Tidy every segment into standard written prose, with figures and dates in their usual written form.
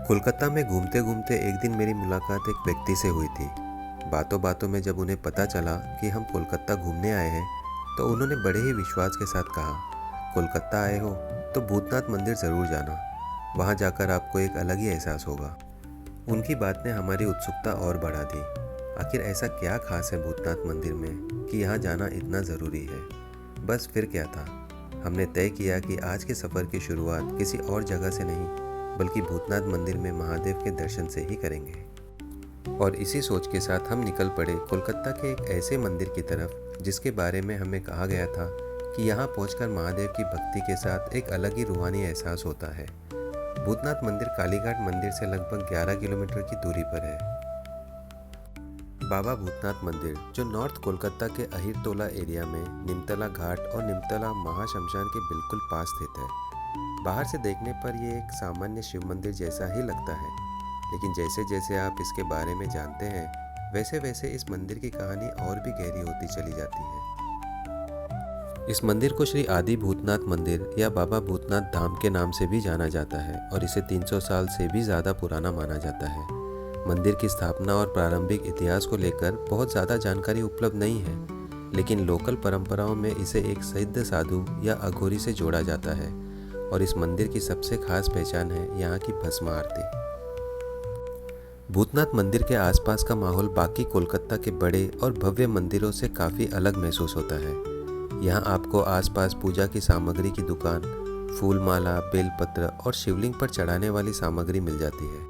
कोलकाता में घूमते घूमते एक दिन मेरी मुलाकात एक व्यक्ति से हुई थी। बातों बातों में जब उन्हें पता चला कि हम कोलकाता घूमने आए हैं तो उन्होंने बड़े ही विश्वास के साथ कहा, कोलकाता आए हो तो भूतनाथ मंदिर ज़रूर जाना, वहाँ जाकर आपको एक अलग ही एहसास होगा। उनकी बात ने हमारी उत्सुकता और बढ़ा दी। आखिर ऐसा क्या खास है भूतनाथ मंदिर में कि यहाँ जाना इतना ज़रूरी है। बस फिर क्या था, हमने तय किया कि आज के सफ़र की शुरुआत किसी और जगह से नहीं बल्कि भूतनाथ मंदिर में महादेव के दर्शन से ही करेंगे। और इसी सोच के साथ हम निकल पड़े कोलकाता के एक ऐसे मंदिर की तरफ जिसके बारे में हमें कहा गया था कि यहाँ पहुंचकर महादेव की भक्ति के साथ एक अलग ही रूहानी एहसास होता है। भूतनाथ मंदिर कालीघाट मंदिर से लगभग 11 किलोमीटर की दूरी पर है। बाबा भूतनाथ मंदिर जो नॉर्थ कोलकाता के अहिरटोला एरिया में निमतला घाट और निमतला महाशमशान के बिल्कुल पास स्थित है। बाहर से देखने पर यह एक सामान्य शिव मंदिर जैसा ही लगता है, लेकिन जैसे जैसे आप इसके बारे में जानते हैं वैसे वैसे इस मंदिर की कहानी और भी गहरी होती चली जाती है। इस मंदिर को श्री आदि भूतनाथ मंदिर या बाबा भूतनाथ धाम के नाम से भी जाना जाता है और इसे 300 साल से भी ज़्यादा पुराना माना जाता है। मंदिर की स्थापना और प्रारंभिक इतिहास को लेकर बहुत ज़्यादा जानकारी उपलब्ध नहीं है, लेकिन लोकल परंपराओं में इसे एक सिद्ध साधु या अघोरी से जोड़ा जाता है और इस मंदिर की सबसे खास पहचान है यहाँ की भस्म आरती। भूतनाथ मंदिर के आसपास का माहौल बाकी कोलकाता के बड़े और भव्य मंदिरों से काफ़ी अलग महसूस होता है। यहाँ आपको आसपास पूजा की सामग्री की दुकान, फूल माला, बेलपत्र और शिवलिंग पर चढ़ाने वाली सामग्री मिल जाती है।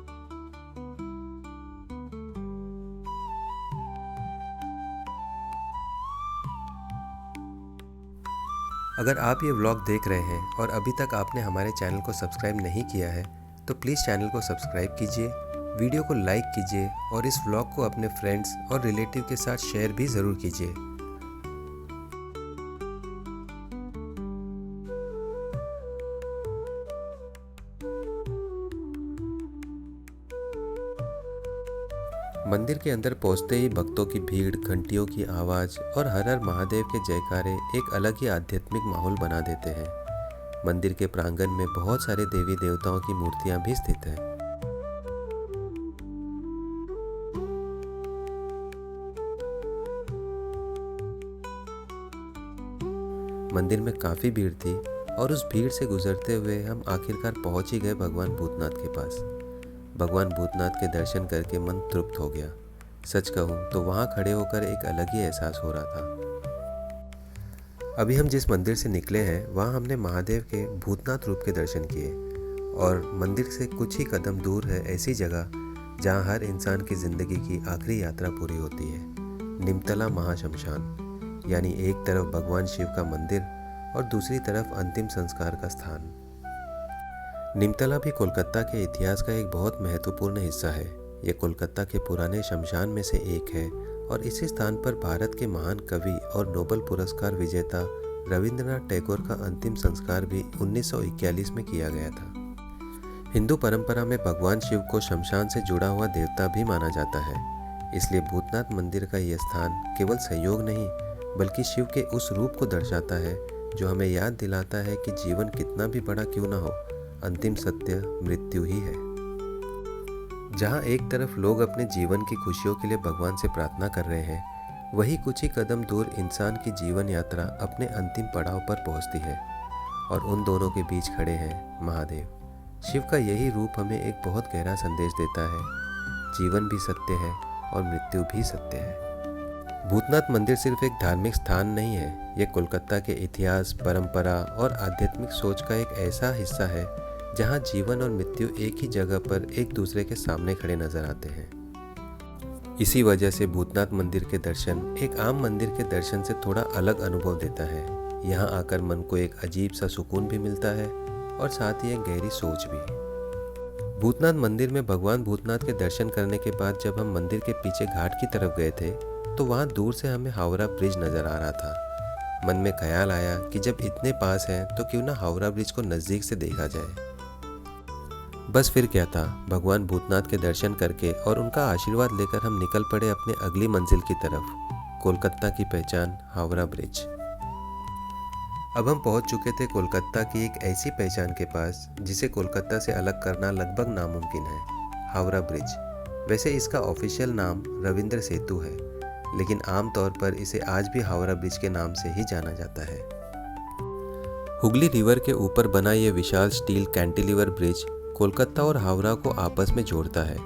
अगर आप ये व्लॉग देख रहे हैं और अभी तक आपने हमारे चैनल को सब्सक्राइब नहीं किया है तो प्लीज़ चैनल को सब्सक्राइब कीजिए, वीडियो को लाइक कीजिए और इस व्लॉग को अपने फ्रेंड्स और रिलेटिव के साथ शेयर भी ज़रूर कीजिए। मंदिर के अंदर पहुंचते ही भक्तों की भीड़, घंटियों की आवाज़ और हर हर महादेव के जयकारे एक अलग ही आध्यात्मिक माहौल बना देते हैं। मंदिर के प्रांगण में बहुत सारे देवी देवताओं की मूर्तियां भी स्थित हैं। मंदिर में काफ़ी भीड़ थी और उस भीड़ से गुजरते हुए हम आखिरकार पहुंच ही गए भगवान भूतनाथ के पास। भगवान भूतनाथ के दर्शन करके मन तृप्त हो गया। सच कहूँ तो वहाँ खड़े होकर एक अलग ही एहसास हो रहा था। अभी हम जिस मंदिर से निकले हैं वहाँ हमने महादेव के भूतनाथ रूप के दर्शन किए और मंदिर से कुछ ही कदम दूर है ऐसी जगह जहाँ हर इंसान की ज़िंदगी की आखिरी यात्रा पूरी होती है, निमतला महाशमशान। यानी एक तरफ भगवान शिव का मंदिर और दूसरी तरफ अंतिम संस्कार का स्थान। निमतला भी कोलकाता के इतिहास का एक बहुत महत्वपूर्ण हिस्सा है। यह कोलकाता के पुराने शमशान में से एक है और इसी स्थान पर भारत के महान कवि और नोबेल पुरस्कार विजेता रविंद्रनाथ टैगोर का अंतिम संस्कार भी 1941 में किया गया था। हिंदू परंपरा में भगवान शिव को शमशान से जुड़ा हुआ देवता भी माना जाता है, इसलिए भूतनाथ मंदिर का यह स्थान केवल संयोग नहीं बल्कि शिव के उस रूप को दर्शाता है जो हमें याद दिलाता है कि जीवन कितना भी बड़ा क्यों ना हो, अंतिम सत्य मृत्यु ही है। जहाँ एक तरफ लोग अपने जीवन की खुशियों के लिए भगवान से प्रार्थना कर रहे हैं, वहीं कुछ ही कदम दूर इंसान की जीवन यात्रा अपने अंतिम पड़ाव पर पहुँचती है और उन दोनों के बीच खड़े हैं महादेव। शिव का यही रूप हमें एक बहुत गहरा संदेश देता है, जीवन भी सत्य है और मृत्यु भी सत्य है। भूतनाथ मंदिर सिर्फ एक धार्मिक स्थान नहीं है, ये कोलकाता के इतिहास, परंपरा और आध्यात्मिक सोच का एक ऐसा हिस्सा है जहां जीवन और मृत्यु एक ही जगह पर एक दूसरे के सामने खड़े नजर आते हैं। इसी वजह से भूतनाथ मंदिर के दर्शन एक आम मंदिर के दर्शन से थोड़ा अलग अनुभव देता है। यहाँ आकर मन को एक अजीब सा सुकून भी मिलता है और साथ ही एक गहरी सोच भी। भूतनाथ मंदिर में भगवान भूतनाथ के दर्शन करने के बाद जब हम मंदिर के पीछे घाट की तरफ गए थे तो वहाँ दूर से हमें हावड़ा ब्रिज नज़र आ रहा था। मन में ख्याल आया कि जब इतने पास है तो क्यों ना हावड़ा ब्रिज को नज़दीक से देखा जाए। बस फिर क्या था, भगवान भूतनाथ के दर्शन करके और उनका आशीर्वाद लेकर हम निकल पड़े अपने अगली मंजिल की तरफ, कोलकाता की पहचान हावड़ा ब्रिज। अब हम पहुंच चुके थे कोलकाता की एक ऐसी पहचान के पास जिसे कोलकाता से अलग करना लगभग नामुमकिन है, हावड़ा ब्रिज। वैसे इसका ऑफिशियल नाम रविंद्र सेतु है, लेकिन आमतौर पर इसे आज भी हावड़ा ब्रिज के नाम से ही जाना जाता है। हुगली रिवर के ऊपर बना ये विशाल स्टील कैंटिलीवर ब्रिज कोलकाता और हावड़ा को आपस में जोड़ता है।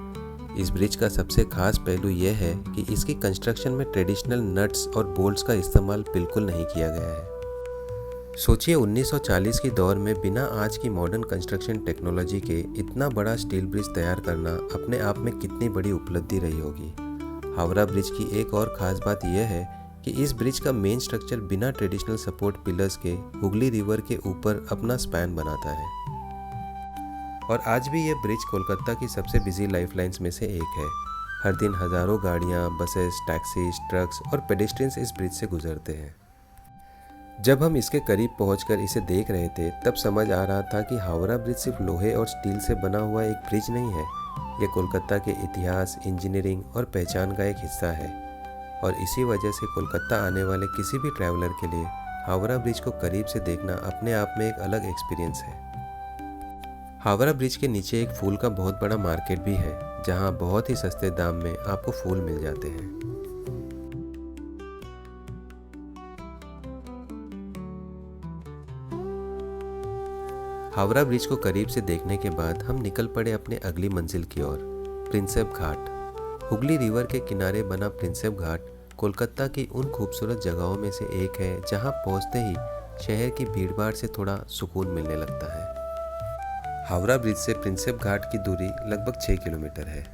इस ब्रिज का सबसे खास पहलू यह है कि इसकी कंस्ट्रक्शन में ट्रेडिशनल नट्स और बोल्ट्स का इस्तेमाल बिल्कुल नहीं किया गया है। सोचिए 1940 की दौर में बिना आज की मॉडर्न कंस्ट्रक्शन टेक्नोलॉजी के इतना बड़ा स्टील ब्रिज तैयार करना अपने आप में कितनी बड़ी उपलब्धि रही होगी। हावड़ा ब्रिज की एक और ख़ास बात यह है कि इस ब्रिज का मेन स्ट्रक्चर बिना ट्रेडिशनल सपोर्ट पिलर्स के हुगली रिवर के ऊपर अपना स्पैन बनाता है। और आज भी यह ब्रिज कोलकाता की सबसे बिजी लाइफलाइंस में से एक है। हर दिन हज़ारों गाड़ियाँ, बसेस, टैक्सीज, ट्रक्स और पेडेस्ट्रियंस इस ब्रिज से गुजरते हैं। जब हम इसके करीब पहुंचकर इसे देख रहे थे तब समझ आ रहा था कि हावड़ा ब्रिज सिर्फ लोहे और स्टील से बना हुआ एक ब्रिज नहीं है, यह कोलकाता के इतिहास, इंजीनियरिंग और पहचान का एक हिस्सा है। और इसी वजह से कोलकाता आने वाले किसी भी ट्रैवलर के लिए हावड़ा ब्रिज को करीब से देखना अपने आप में एक अलग एक्सपीरियंस है। हावड़ा ब्रिज के नीचे एक फूल का बहुत बड़ा मार्केट भी है, जहां बहुत ही सस्ते दाम में आपको फूल मिल जाते हैं। हावड़ा ब्रिज को करीब से देखने के बाद हम निकल पड़े अपने अगली मंजिल की ओर, प्रिंसेप घाट। हुगली रिवर के किनारे बना प्रिंसेप घाट कोलकाता की उन खूबसूरत जगहों में से एक है जहां पहुंचते ही शहर की भीड़भाड़ से थोड़ा सुकून मिलने लगता है। हावड़ा ब्रिज से प्रिंसेप घाट की दूरी लगभग 6 किलोमीटर है।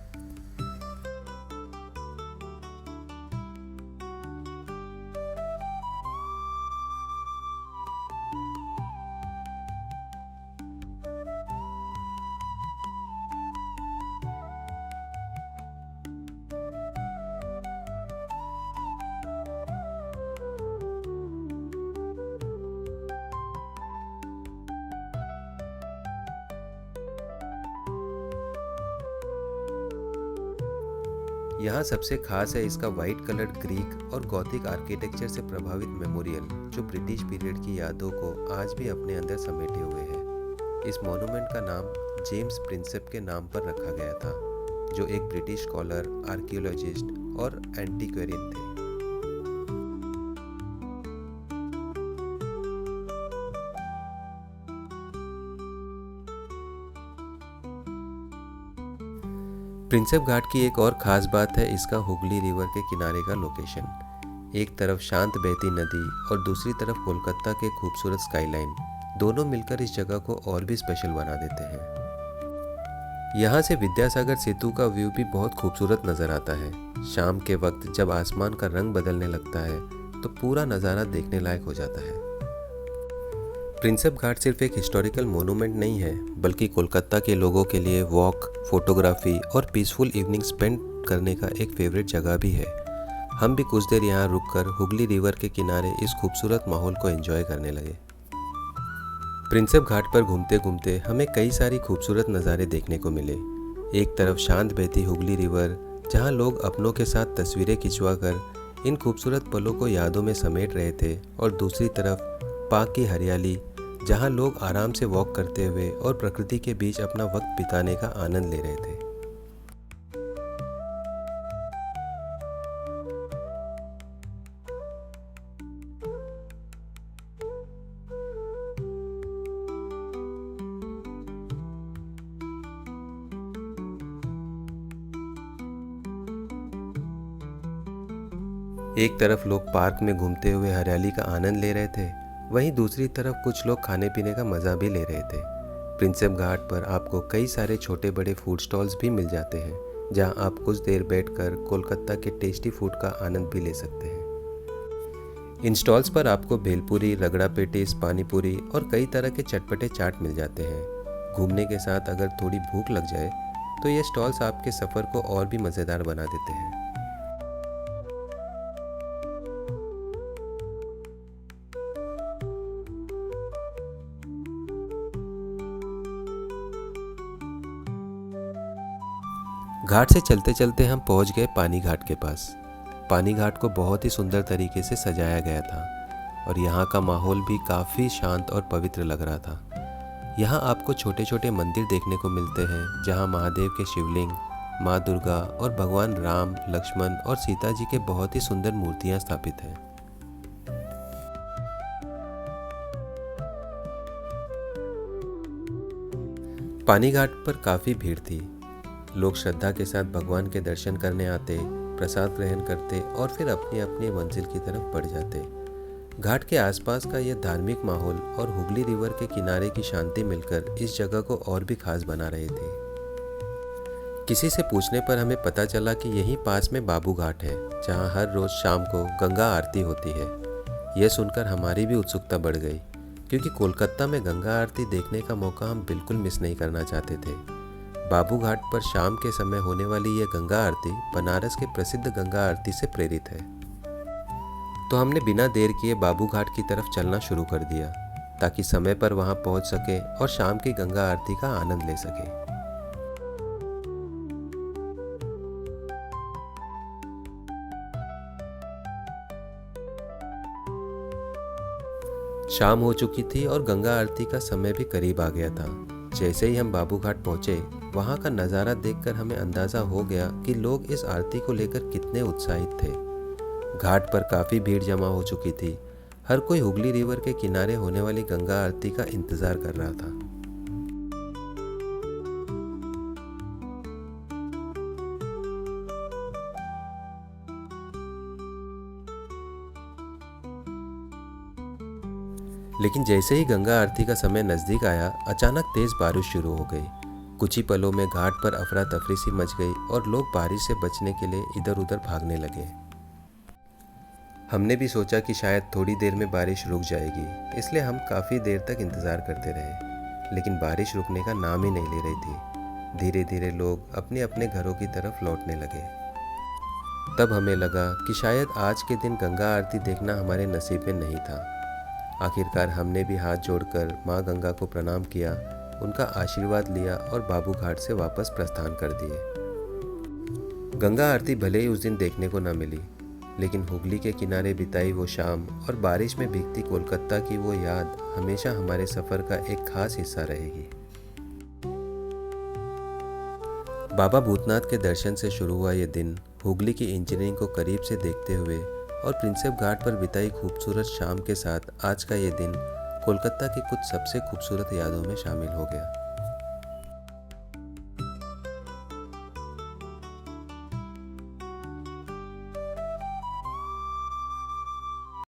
यहाँ सबसे खास है इसका वाइट कलर्ड ग्रीक और गॉथिक आर्किटेक्चर से प्रभावित मेमोरियल, जो ब्रिटिश पीरियड की यादों को आज भी अपने अंदर समेटे हुए है। इस मॉन्यूमेंट का नाम जेम्स प्रिंसेप के नाम पर रखा गया था, जो एक ब्रिटिश स्कॉलर, आर्कियोलॉजिस्ट और एंटीक्वेरियन थे। प्रिंसेप घाट की एक और ख़ास बात है इसका हुगली रिवर के किनारे का लोकेशन। एक तरफ शांत बहती नदी और दूसरी तरफ कोलकाता के खूबसूरत स्काईलाइन, दोनों मिलकर इस जगह को और भी स्पेशल बना देते हैं। यहाँ से विद्यासागर सेतु का व्यू भी बहुत खूबसूरत नज़र आता है। शाम के वक्त जब आसमान का रंग बदलने लगता है तो पूरा नज़ारा देखने लायक हो जाता है। प्रिंसेप घाट सिर्फ एक हिस्टोरिकल मोनूमेंट नहीं है, बल्कि कोलकाता के लोगों के लिए वॉक, फोटोग्राफी और पीसफुल इवनिंग स्पेंड करने का एक फेवरेट जगह भी है। हम भी कुछ देर यहाँ रुककर हुगली रिवर के किनारे इस खूबसूरत माहौल को एंजॉय करने लगे। प्रिंसेप घाट पर घूमते घूमते हमें कई सारी खूबसूरत नज़ारे देखने को मिले। एक तरफ शांत बहती हुगली रिवर, जहाँ लोग अपनों के साथ तस्वीरें खिंचवा कर इन खूबसूरत पलों को यादों में समेट रहे थे, और दूसरी तरफ पार्क की हरियाली, जहां लोग आराम से वॉक करते हुए और प्रकृति के बीच अपना वक्त बिताने का आनंद ले रहे थे। एक तरफ लोग पार्क में घूमते हुए हरियाली का आनंद ले रहे थे, वहीं दूसरी तरफ कुछ लोग खाने पीने का मज़ा भी ले रहे थे। प्रिंसेप घाट पर आपको कई सारे छोटे बड़े फूड स्टॉल्स भी मिल जाते हैं, जहां आप कुछ देर बैठकर कोलकाता के टेस्टी फूड का आनंद भी ले सकते हैं। इन स्टॉल्स पर आपको भेलपूरी, रगड़ा पेटीज, पानीपुरी और कई तरह के चटपटे चाट मिल जाते हैं। घूमने के साथ अगर थोड़ी भूख लग जाए तो ये स्टॉल्स आपके सफ़र को और भी मज़ेदार बना देते हैं। घाट से चलते चलते हम पहुंच गए पानी घाट के पास। पानी घाट को बहुत ही सुंदर तरीके से सजाया गया था। और यहाँ का माहौल भी काफ़ी शांत और पवित्र लग रहा था। यहाँ आपको छोटे छोटे मंदिर देखने को मिलते हैं जहाँ महादेव के शिवलिंग, माँ दुर्गा और भगवान राम, लक्ष्मण और सीता जी के बहुत ही सुंदर मूर्तियाँ स्थापित हैं। पानी घाट पर काफ़ी भीड़ थी। लोग श्रद्धा के साथ भगवान के दर्शन करने आते, प्रसाद ग्रहण करते और फिर अपनी अपनी मंजिल की तरफ बढ़ जाते। घाट के आसपास का यह धार्मिक माहौल और हुगली रिवर के किनारे की शांति मिलकर इस जगह को और भी खास बना रहे थे। किसी से पूछने पर हमें पता चला कि यहीं पास में बाबू घाट है, जहां हर रोज़ शाम को गंगा आरती होती है। यह सुनकर हमारी भी उत्सुकता बढ़ गई, क्योंकि कोलकाता में गंगा आरती देखने का मौका हम बिल्कुल मिस नहीं करना चाहते थे। बाबू घाट पर शाम के समय होने वाली यह गंगा आरती बनारस के प्रसिद्ध गंगा आरती से प्रेरित है। तो हमने बिना देर किए बाबू घाट की तरफ चलना शुरू कर दिया, ताकि समय पर वहां पहुंच सके और शाम की गंगा आरती का आनंद ले सके। शाम हो चुकी थी और गंगा आरती का समय भी करीब आ गया था। जैसे ही हम बाबू घाट पहुंचे, वहां का नज़ारा देखकर हमें अंदाज़ा हो गया कि लोग इस आरती को लेकर कितने उत्साहित थे। घाट पर काफ़ी भीड़ जमा हो चुकी थी। हर कोई हुगली रिवर के किनारे होने वाली गंगा आरती का इंतज़ार कर रहा था। लेकिन जैसे ही गंगा आरती का समय नज़दीक आया, अचानक तेज़ बारिश शुरू हो गई। कुछ ही पलों में घाट पर अफरा तफरी सी मच गई और लोग बारिश से बचने के लिए इधर उधर भागने लगे। हमने भी सोचा कि शायद थोड़ी देर में बारिश रुक जाएगी, इसलिए हम काफ़ी देर तक इंतज़ार करते रहे, लेकिन बारिश रुकने का नाम ही नहीं ले रही थी। धीरे धीरे लोग अपने अपने घरों की तरफ लौटने लगे। तब हमें लगा कि शायद आज के दिन गंगा आरती देखना हमारे नसीब में नहीं था। आखिरकार हमने भी हाथ जोड़कर माँ गंगा को प्रणाम किया, उनका आशीर्वाद लिया और बाबू घाट से वापस प्रस्थान कर दिए। गंगा आरती भले ही उस दिन देखने को न मिली, लेकिन हुगली के किनारे बिताई वो शाम और बारिश में भीगती कोलकाता की वो याद हमेशा हमारे सफ़र का एक खास हिस्सा रहेगी। बाबा भूतनाथ के दर्शन से शुरू हुआ ये दिन हुगली की इंजीनियरिंग को करीब से देखते हुए और प्रिंसेप घाट पर बिताई खूबसूरत शाम के साथ आज का ये दिन कोलकाता की कुछ सबसे खूबसूरत यादों में शामिल हो गया।